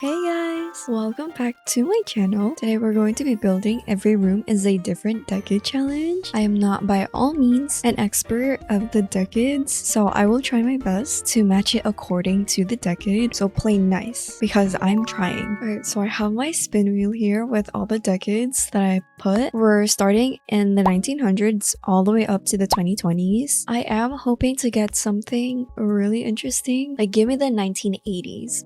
Hey guys! Welcome back to my channel. Today we're going to be building Every Room is a Different Decade challenge. I am not by all means an expert of the decades, so I will try my best to match it according to the decade, so play nice because I'm trying. Alright, so I have my spin wheel here with all the decades that I put. We're starting in the 1900s all the way up to the 2020s. I am hoping to get something really interesting. Like give me the 1980s.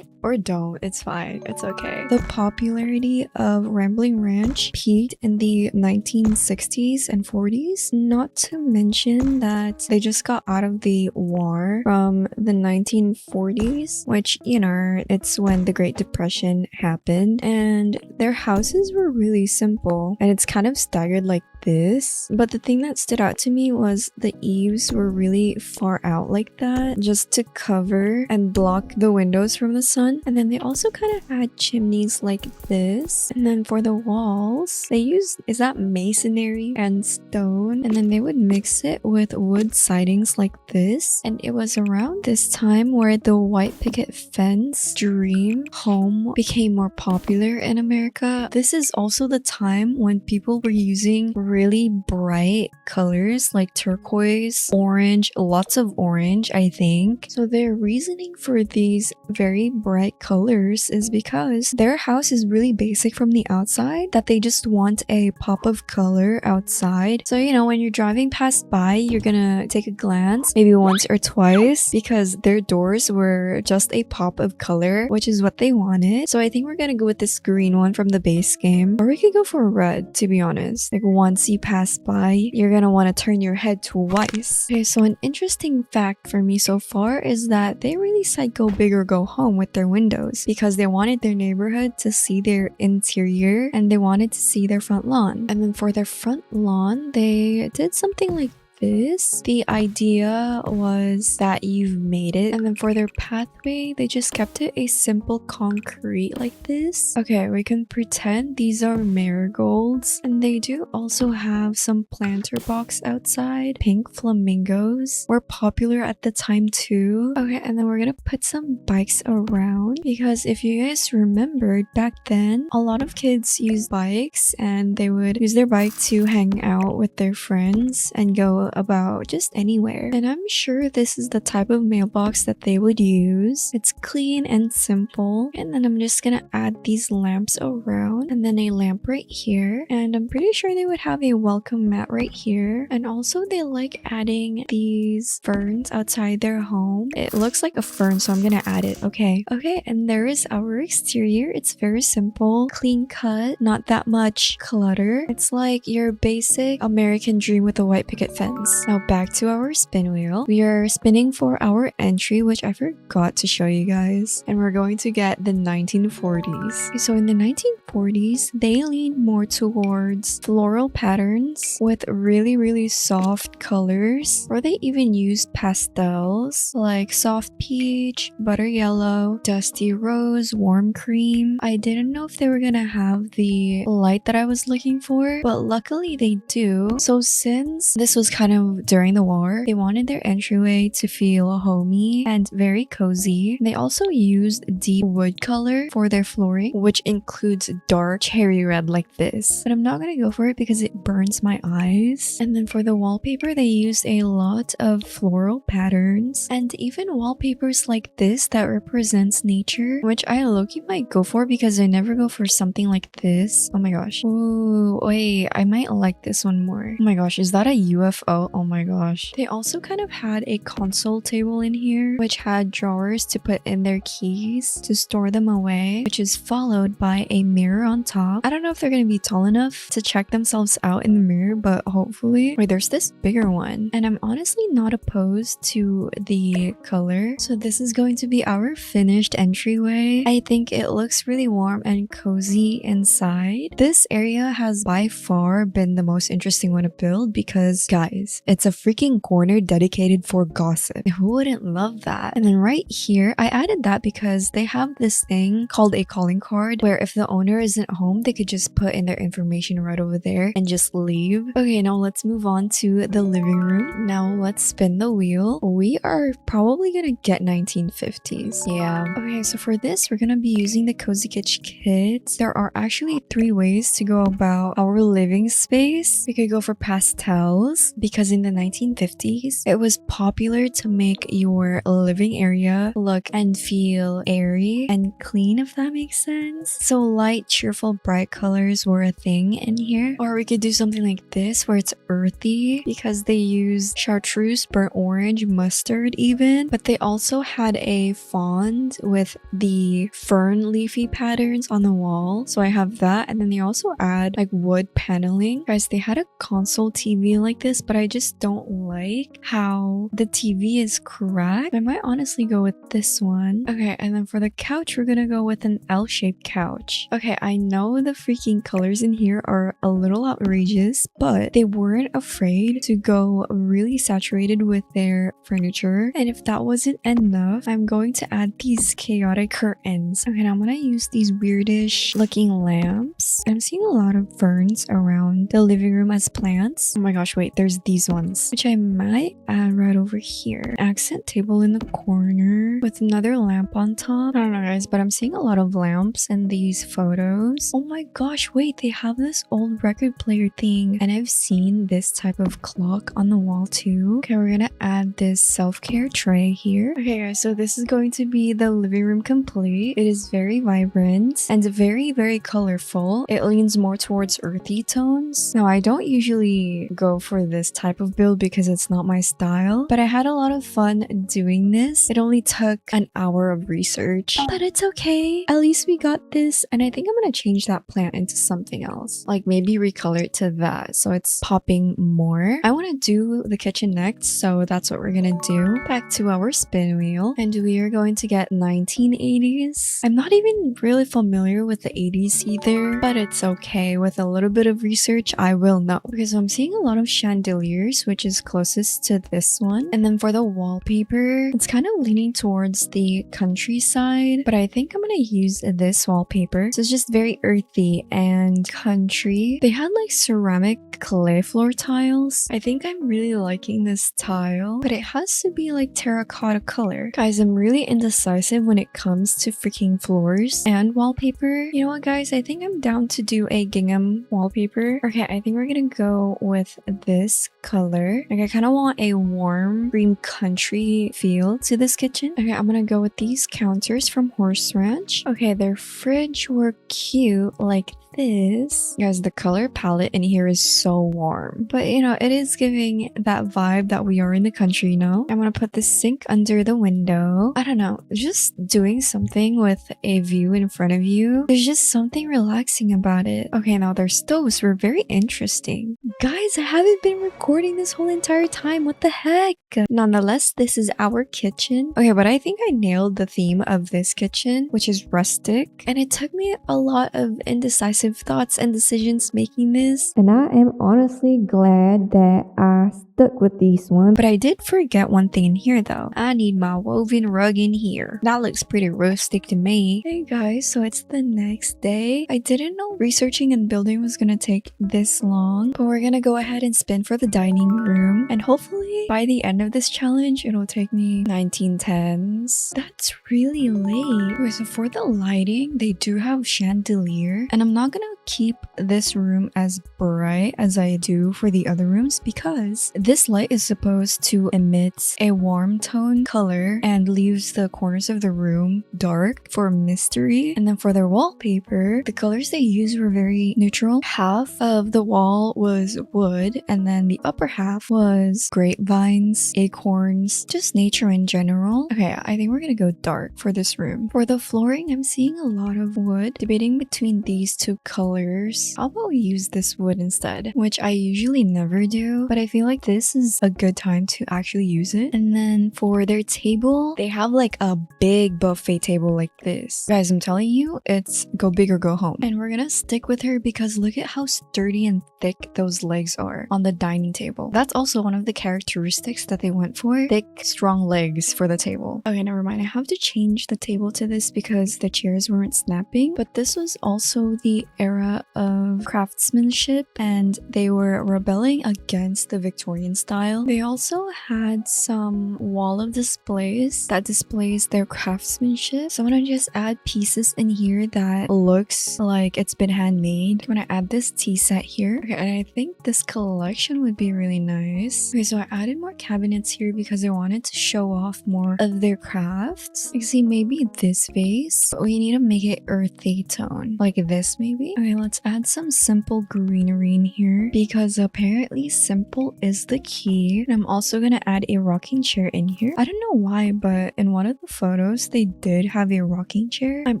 Or don't, it's fine, it's okay. The popularity of Rambling Ranch peaked in the 1960s and 40s, not to mention that they just got out of the war from the 1940s, which, you know, it's when the Great Depression happened, and their houses were really simple, and it's kind of staggered like this. But the thing that stood out to me was the eaves were really far out like that, just to cover and block the windows from the sun. And then they also kind of had chimneys like this. And then for the walls, they used, is that masonry and stone? And then they would mix it with wood sidings like this. And it was around this time where the white picket fence dream home became more popular in America. This is also the time when people were using really bright colors like turquoise, orange, lots of orange, I think. So their reasoning for these very bright colors is because their house is really basic from the outside, that they just want a pop of color outside. So, you know, when you're driving past by, you're gonna take a glance maybe once or twice because their doors were just a pop of color, which is what they wanted. So I think we're gonna go with this green one from the base game, or we could go for red, to be honest. Like once you pass by, you're gonna want to turn your head twice. Okay, so an interesting fact for me so far is that they really said go big or go home with their windows because they wanted their neighborhood to see their interior and they wanted to see their front lawn. And then for their front lawn, they did something like this. The idea was that you've made it, and then for their pathway they just kept it a simple concrete like this. Okay, we can pretend these are marigolds, and they do also have some planter box outside. Pink flamingos were popular at the time too. Okay, and then we're gonna put some bikes around because if you guys remembered back then, a lot of kids used bikes and they would use their bike to hang out with their friends and go about just anywhere. And I'm sure this is the type of mailbox that they would use. It's clean and simple. And then I'm just gonna add these lamps around and then a lamp right here. And I'm pretty sure they would have a welcome mat right here. And also they like adding these ferns outside their home. It looks like a fern, so I'm gonna add it. Okay, and there is our exterior. It's very simple, clean cut, not that much clutter. It's like your basic American dream with a white picket fence. Now back to our spin wheel. We are spinning for our entry, which I forgot to show you guys. And we're going to get the 1940s. Okay, so in the 1940s, they leaned more towards floral patterns with really soft colors. Or they even used pastels like soft peach, butter yellow, dusty rose, warm cream. I didn't know if they were gonna have the light that I was looking for, but luckily they do. So since this was kind of during the war, they wanted their entryway to feel homey and very cozy. They also used deep wood color for their flooring, which includes dark cherry red like this. But I'm not gonna go for it because it burns my eyes. And then for the wallpaper, they used a lot of floral patterns and even wallpapers like this that represents nature, which I low-key might go for because I never go for something like this. Oh my gosh. Ooh, wait, I might like this one more. Oh my gosh, is that a UFO? Oh my gosh. They also kind of had a console table in here, which had drawers to put in their keys to store them away, which is followed by a mirror on top. I don't know if they're gonna be tall enough to check themselves out in the mirror, but hopefully. Wait, there's this bigger one, and I'm honestly not opposed to the color. So this is going to be our finished entryway. I think it looks really warm and cozy inside. This area has by far been the most interesting one to build because, guys, guys, it's a freaking corner dedicated for gossip. Who wouldn't love that? And then right here, I added that because they have this thing called a calling card where if the owner isn't home, they could just put in their information right over there and just leave. Okay, now let's move on to the living room. Now let's spin the wheel. We are probably gonna get 1950s. Yeah. Okay, so for this, we're gonna be using the Cozy Kitsch kit. There are actually 3 ways to go about our living space. We could go for pastels because in the 1950s, it was popular to make your living area look and feel airy and clean, if that makes sense. So light, cheerful, bright colors were a thing in here. Or we could do something like this where it's earthy because they use chartreuse, burnt orange, mustard even. But they also had a fond with the fern leafy patterns on the wall. So I have that. And then they also add like wood paneling. Guys, they had a console TV like this, but I just don't like how the TV is cracked. I might honestly go with this one. Okay, and then for the couch, we're gonna go with an L-shaped couch. Okay, I know the freaking colors in here are a little outrageous, but they weren't afraid to go really saturated with their furniture. And if that wasn't enough, I'm going to add these chaotic curtains. Okay, now I'm gonna use these weirdish looking lamps. I'm seeing a lot of ferns around the living room as plants. Oh my gosh, wait, there's these ones, which I might add right over here. Accent table in the corner with another lamp on top. I don't know, guys, but I'm seeing a lot of lamps in these photos. Oh my gosh, wait, they have this old record player thing, and I've seen this type of clock on the wall too. Okay, we're gonna add this self-care tray here. Okay, guys, so this is going to be the living room complete. It is very vibrant and very, very colorful. It leans more towards earthy tones. Now, I don't usually go for this type of build because it's not my style, but I had a lot of fun doing this. It only took an hour of research, but it's okay. At least we got this, and I think I'm gonna change that plant into something else. Like maybe recolor it to that so it's popping more. I want to do the kitchen next, so that's what we're gonna do. Back to our spin wheel, and we are going to get 1980s. I'm not even really familiar with the 80s either, but it's okay. With a little bit of research, I will know because I'm seeing a lot of chandeliers, which is closest to this one. And then for the wallpaper, it's kind of leaning towards the countryside, but I think I'm gonna use this wallpaper. So it's just very earthy and country. They had like ceramic clay floor tiles. I think I'm really liking this tile, but it has to be like terracotta color. Guys, I'm really indecisive when it comes to freaking floors and wallpaper. You know what, guys? I think I'm down to do a gingham wallpaper. Okay, I think we're gonna go with this color. Like, I kind of want a warm green country feel to this kitchen. Okay, I'm gonna go with these counters from Horse Ranch. Okay, their fridge were cute like this. Guys, the color palette in here is so warm, but you know, it is giving that vibe that we are in the country now. I'm gonna put this sink under the window. I don't know, just doing something with a view in front of you, there's just something relaxing about it. Okay, now their stoves were very interesting. Guys, I haven't been recording this whole entire time. What the heck? Nonetheless, this is our kitchen. Okay, but I think I nailed the theme of this kitchen, which is rustic, and it took me a lot of indecisive thoughts and decisions making this, and I am honestly glad that I stuck with this one. But I did forget one thing in here though. I need my woven rug in here. That looks pretty rustic to me. Hey guys, so it's the next day. I didn't know researching and building was gonna take this long, but we're gonna go ahead and spin for the dining room, and hopefully by the end of this challenge it'll take me 1910s. That's really late. Okay, so for the lighting, they do have chandelier, and I'm not gonna keep this room as bright as I do for the other rooms because this light is supposed to emit a warm tone color and leaves the corners of the room dark for mystery. And then for their wallpaper, the colors they used were very neutral. Half of the wall was wood, and then the upper half was grapevines, acorns, just nature in general. Okay, I think we're gonna go dark for this room. For the flooring, I'm seeing a lot of wood. Debating between these two colors. How about we use this wood instead, which I usually never do, but I feel like this this is a good time to actually use it. And then for their table, they have like a big buffet table like this. Guys, I'm telling you, it's go big or go home. And we're gonna stick with her because look at how sturdy and thick those legs are on the dining table. That's also one of the characteristics that they went for. Thick, strong legs for the table. Okay, never mind. I have to change the table to this because the chairs weren't snapping. But this was also the era of craftsmanship and they were rebelling against the Victorian style. They also had some wall of displays that displays their craftsmanship. So I'm gonna just add pieces in here that looks like it's been handmade. I'm gonna add this tea set here. Okay, and I think this collection would be really nice. Okay, so I added more cabinets here because I wanted to show off more of their crafts. You see, maybe this vase, but we need to make it earthy tone, like this maybe. Okay, let's add some simple greenery in here because apparently simple is the key. And I'm also gonna add a rocking chair in here. I don't know why, but in one of the photos they did have a rocking chair. I'm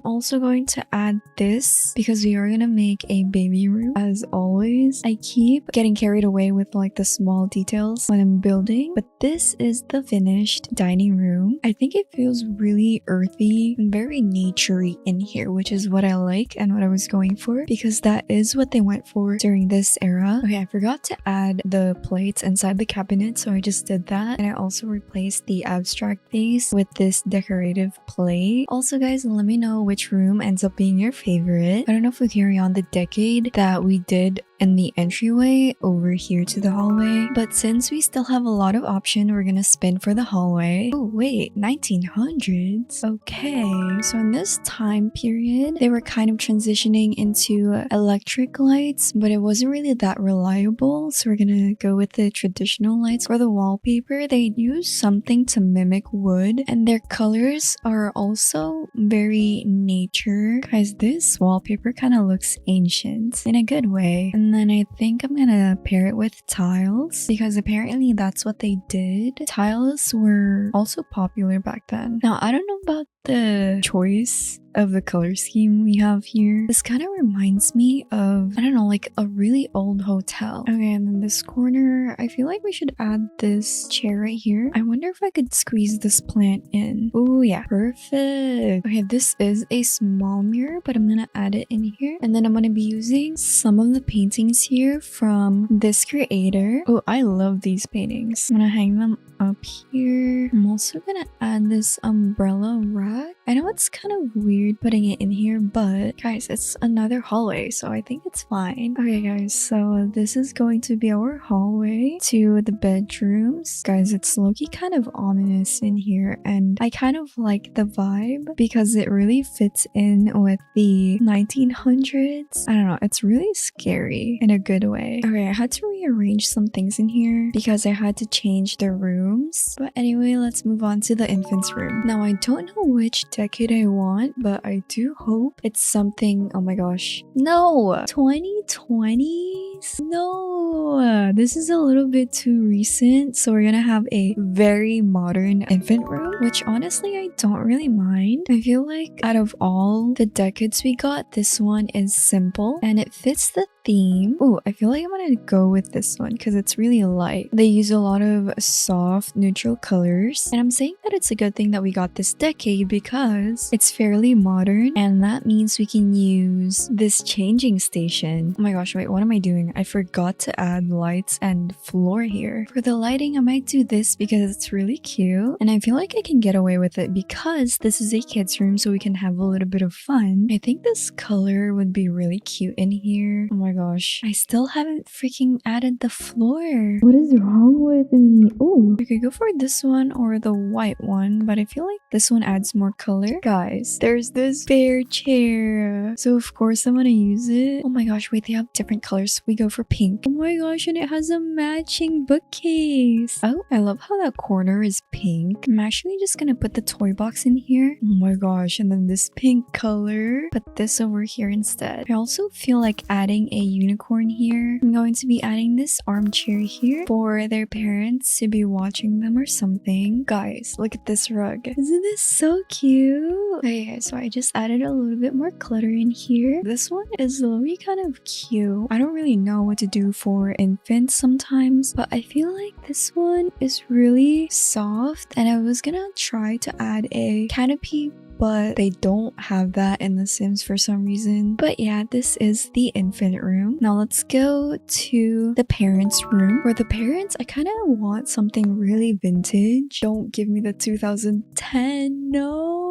also going to add this because we are gonna make a baby room. As always, I keep getting carried away with like the small details when I'm building, but this is the finished dining room. I think it feels really earthy and very naturey in here, which is what I like and what I was going for because that is what they went for during this era. Okay, I forgot to add the plates inside the cabinet, so I just did that. And I also replaced the abstract vase with this decorative plate. Also, guys, let me know which room ends up being your favorite. I don't know if we carry on the decade that we did in the entryway over here to the hallway, but since we still have a lot of option, we're gonna spin for the hallway. Oh wait, 1900s. Okay, so in this time period they were kind of transitioning into electric lights, but it wasn't really that reliable, so we're gonna go with the traditional lights. For the wallpaper, they used something to mimic wood, and their colors are also very nature. Guys, this wallpaper kind of looks ancient in a good way. And then I think I'm gonna pair it with tiles because apparently that's what they did. Tiles were also popular back then. Now, I don't know about the choice of the color scheme we have here. This kind of reminds me of, I don't know, like a really old hotel. Okay, and then this corner, I feel like we should add this chair right here. I wonder if I could squeeze this plant in. Oh yeah, perfect. Okay, this is a small mirror, but I'm gonna add it in here. And then I'm gonna be using some of the paintings here from this creator. Oh, I love these paintings. I'm gonna hang them up here. I'm also gonna add this umbrella rack. I know it's kind of weird putting it in here, but guys, it's another hallway, so I think it's fine. Okay guys, so this is going to be our hallway to the bedrooms. Guys, it's low-key kind of ominous in here, and I kind of like the vibe because it really fits in with the 1900s. I don't know, it's really scary in a good way. Okay, I had to rearrange some things in here because I had to change the rooms. But anyway, let's move on to the infant's room. Now, I don't know which decade I want, but I do hope it's something. Oh my gosh, no, 2020s. No, this is a little bit too recent, so we're gonna have a very modern infant room, which honestly I don't really mind. I feel like out of all the decades we got, this one is simple and it fits the theme. Oh, I feel like I'm gonna go with this one because it's really light. They use a lot of soft neutral colors, and I'm saying that it's a good thing that we got this decade because it's fairly modern, and that means we can use this changing station. Oh my gosh, wait, what am I doing? I forgot to add lights and floor here. For the lighting, I might do this because it's really cute, and I feel like I can get away with it because this is a kid's room, so we can have a little bit of fun. I think this color would be really cute in here. Oh my gosh, I still haven't freaking added the floor. What is wrong with me? Oh, we could go for this one or the white one, but I feel like this one adds more color. Guys, there's this bear chair, so of course I'm gonna use it. Oh my gosh, wait, they have different colors. We go for pink. Oh my gosh, and it has a matching bookcase. Oh, I love how that corner is pink. I'm actually just gonna put the toy box in here. Oh my gosh, and then this pink color, put this over here instead. I also feel like adding a unicorn here. I'm going to be adding this armchair here for their parents to be watching them or something. Guys, look at this rug. Isn't this so cute? Okay, so I just added a little bit more clutter in here. This one is really kind of cute. I don't really know what to do for infants sometimes, but I feel like this one is really soft, and I was gonna try to add a canopy, but they don't have that in The Sims for some reason. But yeah, this is the infant room. Now let's go to the parents' room. For the parents, I kind of want something really vintage. Don't give me the 2010, no.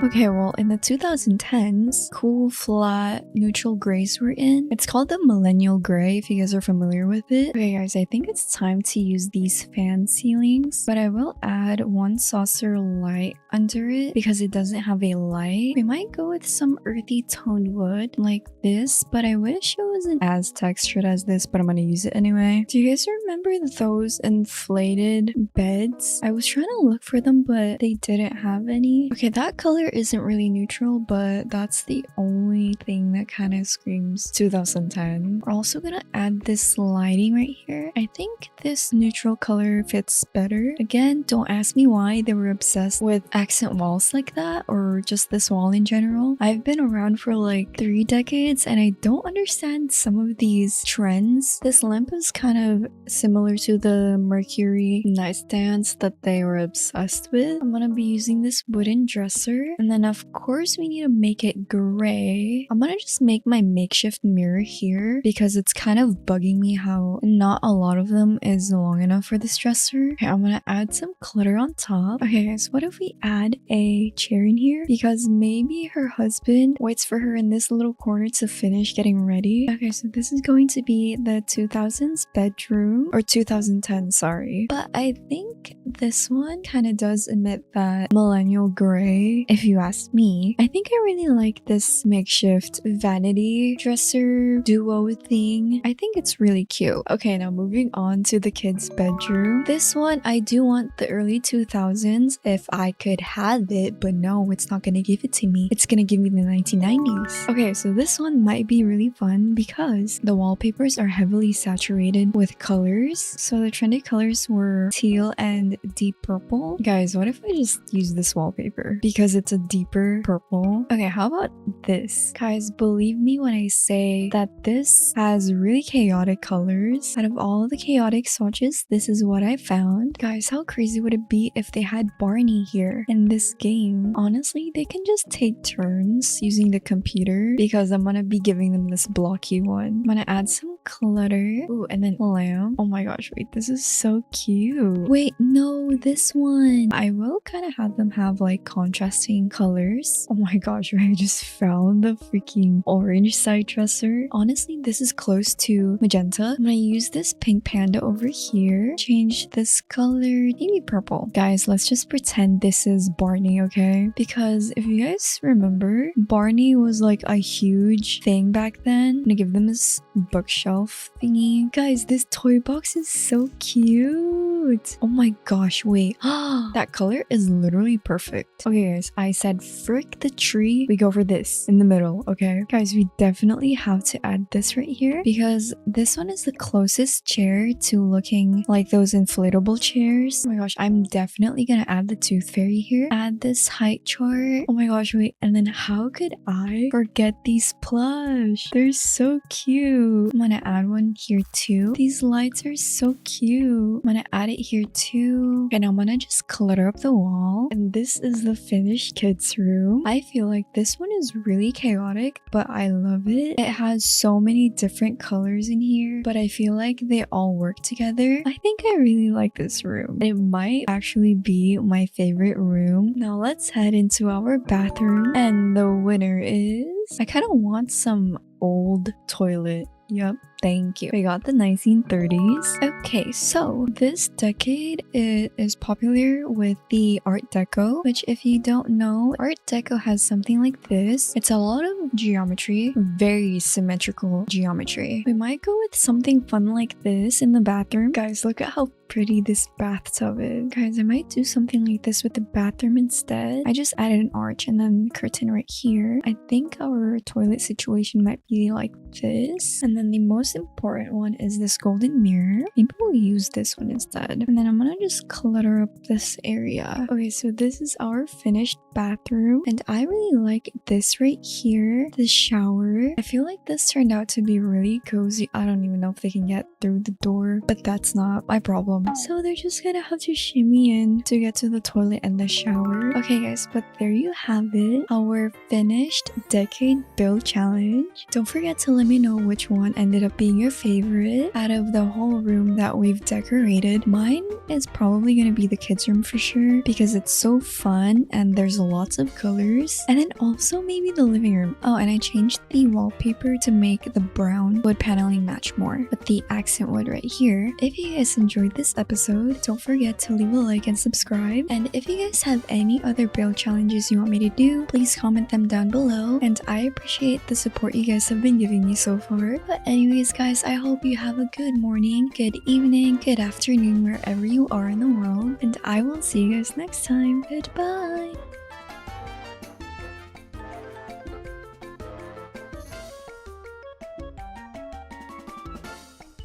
Okay, well, in the 2010s, cool, flat, neutral grays were in. It's called the Millennial Gray, if you guys are familiar with it. Okay, guys, I think it's time to use these fan ceilings, but I will add one saucer light under it because it doesn't have a light. We might go with some earthy toned wood like this, but I wish it wasn't as textured as this, but I'm gonna use it anyway. Do you guys remember those inflated beds? I was trying to look for them, but they didn't have any. Okay, that color isn't really neutral, but that's the only thing that kind of screams 2010. We're also gonna add this lighting right here. I think this neutral color fits better. Again, don't ask me why they were obsessed with accent walls like that, or just this wall in general. I've been around for like 3 decades and I don't understand some of these trends. This lamp is kind of similar to the Mercury nightstands that they were obsessed with. I'm gonna be using this wooden dresser, and then of course we need to make it gray. I'm gonna just make my makeshift mirror here because it's kind of bugging me how not a lot of them is long enough for this dresser. Okay, I'm gonna add some clutter on top. Okay guys, what if we add a chair in here? Because maybe her husband waits for her in this little corner to finish getting ready. Okay, so this is going to be the 2000s bedroom, or 2010, sorry. But I think this one kind of does emit that millennial gray, if you ask me. I think I really like this makeshift vanity dresser duo thing. I think it's really cute. Okay, now moving on to the kids' bedroom. This one, I do want the early 2000s if I could have it, but no, it's not gonna give it to me. It's gonna give me the 1990s. Okay, so this one might be really fun because the wallpapers are heavily saturated with colors. So the trendy colors were teal and deep purple. Guys, what if I just use this wallpaper because it's a deeper purple? Okay, how about this? Guys, believe me when I say that this has really chaotic colors. Out of all the chaotic swatches, this is what I found. Guys, how crazy would it be if they had Barney here in this game? Honestly, they can just take turns using the computer because I'm gonna be giving them this blocky one. I'm gonna add some clutter. Ooh, and then lamp. Oh my gosh, wait, this is so cute. Wait, no, this one. I will kind of have them have like contrasting colors. Oh my gosh, I just found the freaking orange side dresser. Honestly, this is close to magenta. I'm gonna use this pink panda over here. Change this color, maybe purple. Guys, let's just pretend this is Barney, okay? Because if you guys remember, Barney was like a huge thing back then. I'm gonna give them this bookshelf thingy. Guys, this toy box is so cute. Oh my gosh, wait. That color is literally perfect. Okay guys, I said frick the tree. We go for this in the middle, okay? Guys, we definitely have to add this right here because this one is the closest chair to looking like those inflatable chairs. Oh my gosh, I'm definitely gonna add the tooth fairy here. Add this height chart. Oh my gosh, wait. And then how could I forget these plush? They're so cute. I'm gonna add one here too. These lights are so cute. I'm gonna add it here too. And I'm gonna just clutter up the wall. And this is the finished kids room. I feel like this one is really chaotic, but I love it. It has so many different colors in here, but I feel like they all work together. I think I really like this room. It might actually be my favorite room. Now let's head into our bathroom, and the winner is... I kind of want some old toilet. Yep, thank you. We got the 1930s. Okay, so this decade is popular with the Art Deco, which if you don't know, Art Deco has something like this. It's a lot of geometry, very symmetrical geometry. We might go with something fun like this in the bathroom. Guys, look at how pretty this bathtub is. Guys, I might do something like this with the bathroom instead. I just added an arch and then curtain right here. I think our toilet situation might be like this. And then the most important one is this golden mirror. Maybe we'll use this one instead. And then I'm gonna just clutter up this area. Okay, so this is our finished bathroom. And I really like this right here, the shower. I feel like this turned out to be really cozy. I don't even know if they can get through the door, but that's not my problem. So they're just gonna have to shimmy in to get to the toilet and the shower. Okay guys, but there you have it, our finished decade build challenge. Don't forget to let me know which one ended up being your favorite out of the whole room that we've decorated. Mine is probably gonna be the kids room for sure because it's so fun and there's lots of colors. And then also maybe the living room. Oh, and I changed the wallpaper to make the brown wood paneling match more with the accent wood right here. If you guys enjoyed this episode, don't forget to leave a like and subscribe. And if you guys have any other build challenges you want me to do, please comment them down below. And I appreciate the support you guys have been giving me so far. But anyways guys, I hope you have a good morning, good evening, good afternoon wherever you are in the world. And I will see you guys next time. Goodbye!